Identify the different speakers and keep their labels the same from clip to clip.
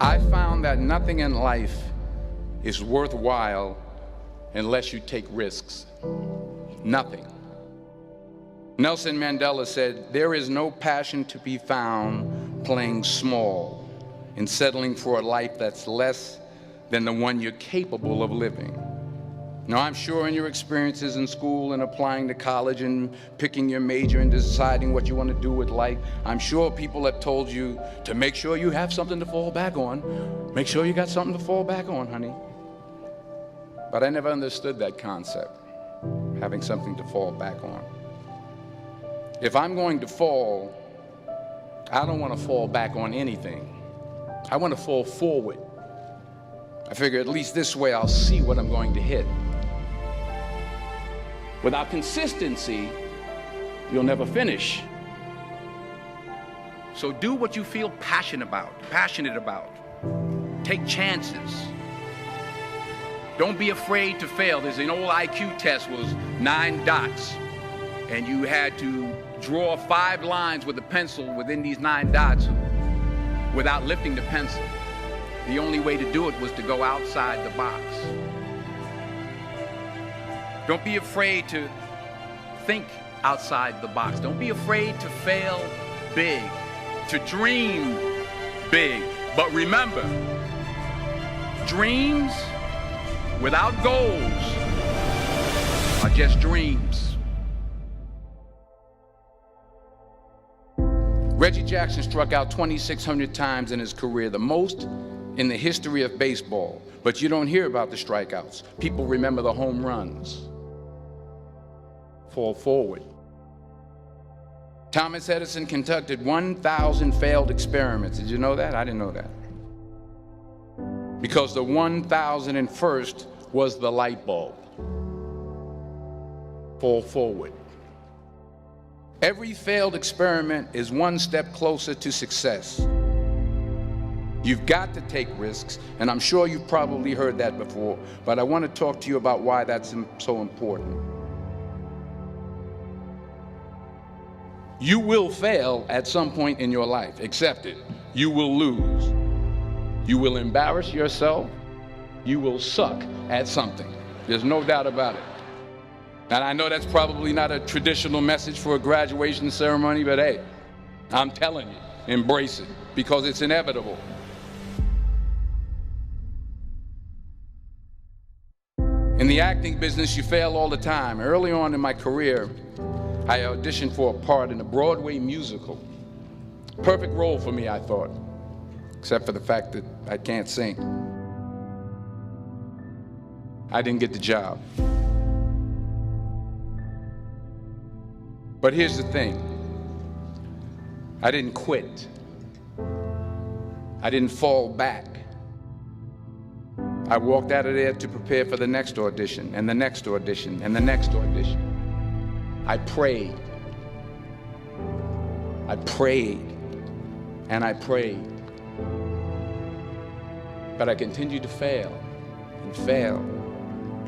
Speaker 1: I found that nothing in life is worthwhile unless you take risks. Nothing. Nelson Mandela said, "There is no passion to be found playing small and settling for a life that's less than the one you're capable of living." Now, I'm sure in your experiences in school and applying to college and picking your major and deciding what you want to do with life, I'm sure people have told you to make sure you have something to fall back on. Make sure you got something to fall back on, honey. But I never understood that concept, having something to fall back on. If I'm going to fall, I don't want to fall back on anything. I want to fall forward. I figure at least this way I'll see what I'm going to hit. Without consistency, you'll never finish. So do what you feel passionate about. Take chances. Don't be afraid to fail. There's an old IQ test, was 9 dots, and you had to draw 5 lines with a pencil within these 9 dots without lifting the pencil. The only way to do it was to go outside the box. Don't be afraid to think outside the box. Don't be afraid to fail big, to dream big. But remember, dreams without goals are just dreams. Reggie Jackson struck out 2,600 times in his career, the most in the history of baseball. But you don't hear about the strikeouts. People remember the home runs. Fall forward. Thomas Edison conducted 1,000 failed experiments. Did you know that? I didn't know that. Because the 1,001st was the light bulb. Fall forward. Every failed experiment is one step closer to success. You've got to take risks, and I'm sure you've probably heard that before, but I want to talk to you about why that's so important. You will fail at some point in your life. Accept it. You will lose. You will embarrass yourself. You will suck at something. There's no doubt about it. And I know that's probably not a traditional message for a graduation ceremony, but hey, I'm telling you, embrace it, because it's inevitable. In the acting business, you fail all the time. Early on in my career, I auditioned for a part in a Broadway musical. Perfect role for me, I thought, except for the fact that I can't sing. I didn't get the job. But here's the thing. I didn't quit. I didn't fall back. I walked out of there to prepare for the next audition, and the next audition, and the next audition. I prayed. I prayed, and I prayed. But I continued to fail, and fail,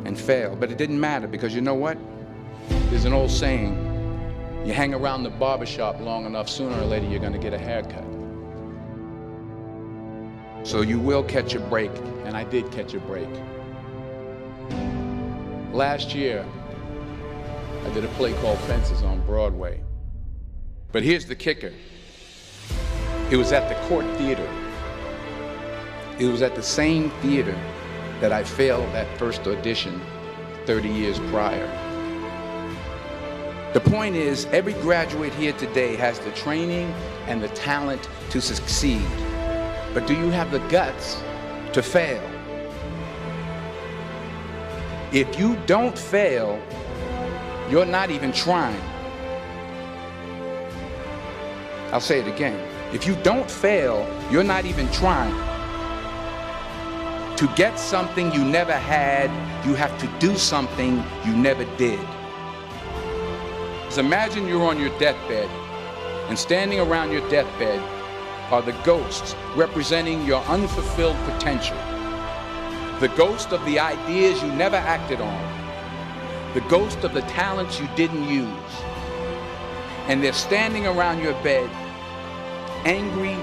Speaker 1: and fail. But it didn't matter, because you know what? There's an old saying, you hang around the barbershop long enough, sooner or later you're gonna get a haircut. So you will catch a break, and I did catch a break. Last year, I did a play called Fences on Broadway. But here's the kicker. It was at the Court Theater. It was at the same theater that I failed that first audition 30 years prior. The point is, every graduate here today has the training and the talent to succeed. But do you have the guts to fail? If you don't fail, you're not even trying. I'll say it again. If you don't fail, you're not even trying. To get something you never had, you have to do something you never did. So imagine you're on your deathbed, and standing around your deathbed are the ghosts representing your unfulfilled potential. The ghost of the ideas you never acted on. The ghost of the talents you didn't use. And they're standing around your bed, angry,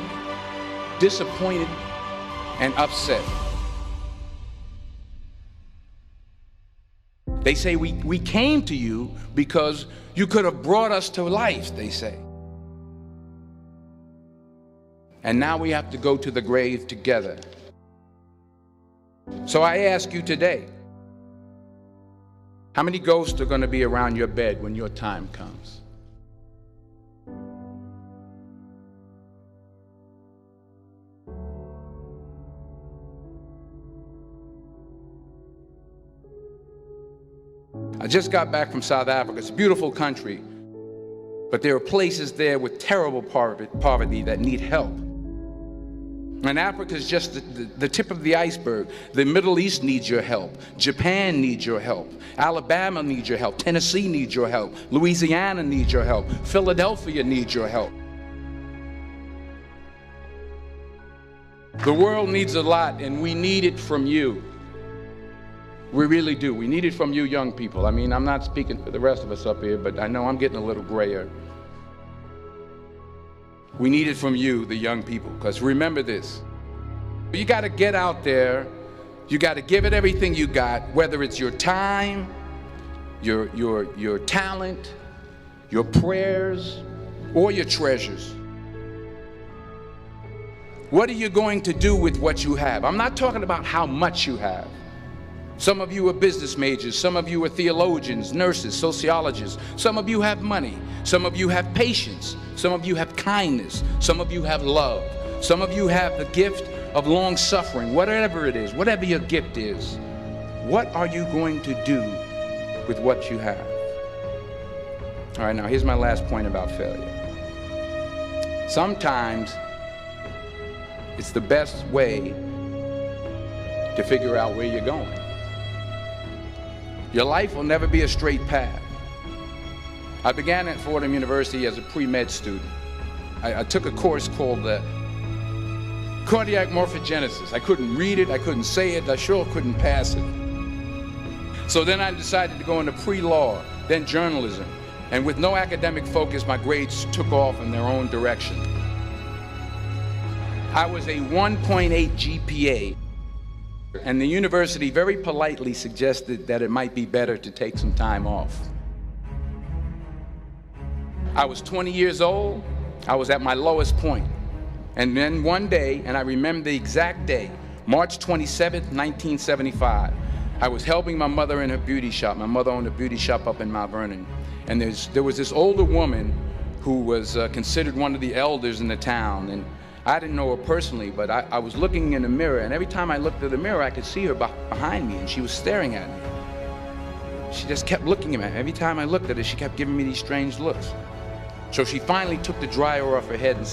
Speaker 1: disappointed, and upset. They say we came to you because you could have brought us to life, they say. And now we have to go to the grave together. So I ask you today, how many ghosts are going to be around your bed when your time comes? I just got back from South Africa. It's a beautiful country, but there are places there with terrible poverty that need help. And Africa is just the tip of the iceberg. The Middle East needs your help. Japan needs your help. Alabama needs your help. Tennessee needs your help. Louisiana needs your help. Philadelphia needs your help. The world needs a lot, and we need it from you. We really do. We need it from you young people. I mean, I'm not speaking for the rest of us up here, but I know I'm getting a little grayer. We need it from you, the young people, because remember this. You got to get out there. You got to give it everything you got, whether it's your time, your talent, your prayers, or your treasures. What are you going to do with what you have? I'm not talking about how much you have. Some of you are business majors, some of you are theologians, nurses, sociologists. Some of you have money, some of you have patience, some of you have kindness, some of you have love, some of you have the gift of long suffering. Whatever it is, whatever your gift is, what are you going to do with what you have? All right, now here's my last point about failure. Sometimes it's the best way to figure out where you're going. Your life will never be a straight path. I began at Fordham University as a pre-med student. I took a course called cardiac morphogenesis. I couldn't read it, I couldn't say it, I sure couldn't pass it. So then I decided to go into pre-law, then journalism. And with no academic focus, my grades took off in their own direction. I was a 1.8 GPA. And the university very politely suggested that it might be better to take some time off. I was 20 years old. I was at my lowest point. And then one day, and I remember the exact day, March 27th, 1975, I was helping my mother in her beauty shop. My mother owned a beauty shop up in Mount Vernon. And there was this older woman who was considered one of the elders in the town. And I didn't know her personally, but I was looking in the mirror, and every time I looked at the mirror, I could see her behind me, and she was staring at me. She just kept looking at me. Every time I looked at her, she kept giving me these strange looks. So she finally took the dryer off her head and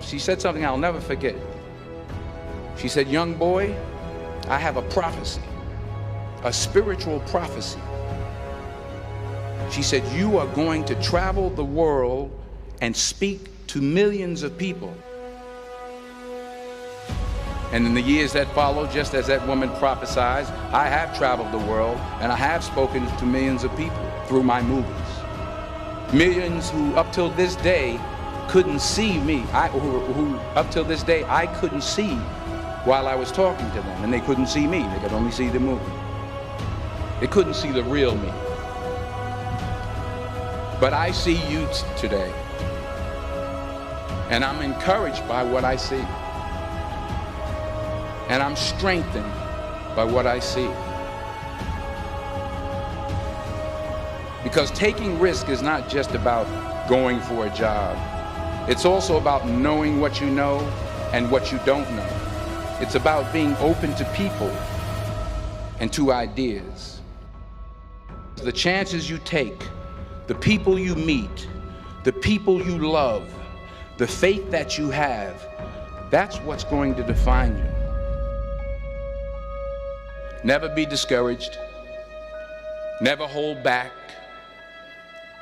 Speaker 1: she said something I'll never forget. She said, "Young boy, I have a prophecy, a spiritual prophecy." She said, "You are going to travel the world and speak to millions of people." And in the years that followed, just as that woman prophesied, I have traveled the world and I have spoken to millions of people through my movies. Millions who up till this day couldn't see me, who up till this day I couldn't see while I was talking to them, and they couldn't see me, they could only see the movie. They couldn't see the real me. But I see you today, and I'm encouraged by what I see. And I'm strengthened by what I see. Because taking risk is not just about going for a job. It's also about knowing what you know and what you don't know. It's about being open to people and to ideas. The chances you take, the people you meet, the people you love, the faith that you have, that's what's going to define you. Never be discouraged. Never hold back.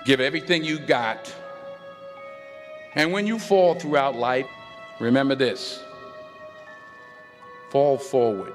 Speaker 1: Give everything you got. And when you fall throughout life, remember this: fall forward.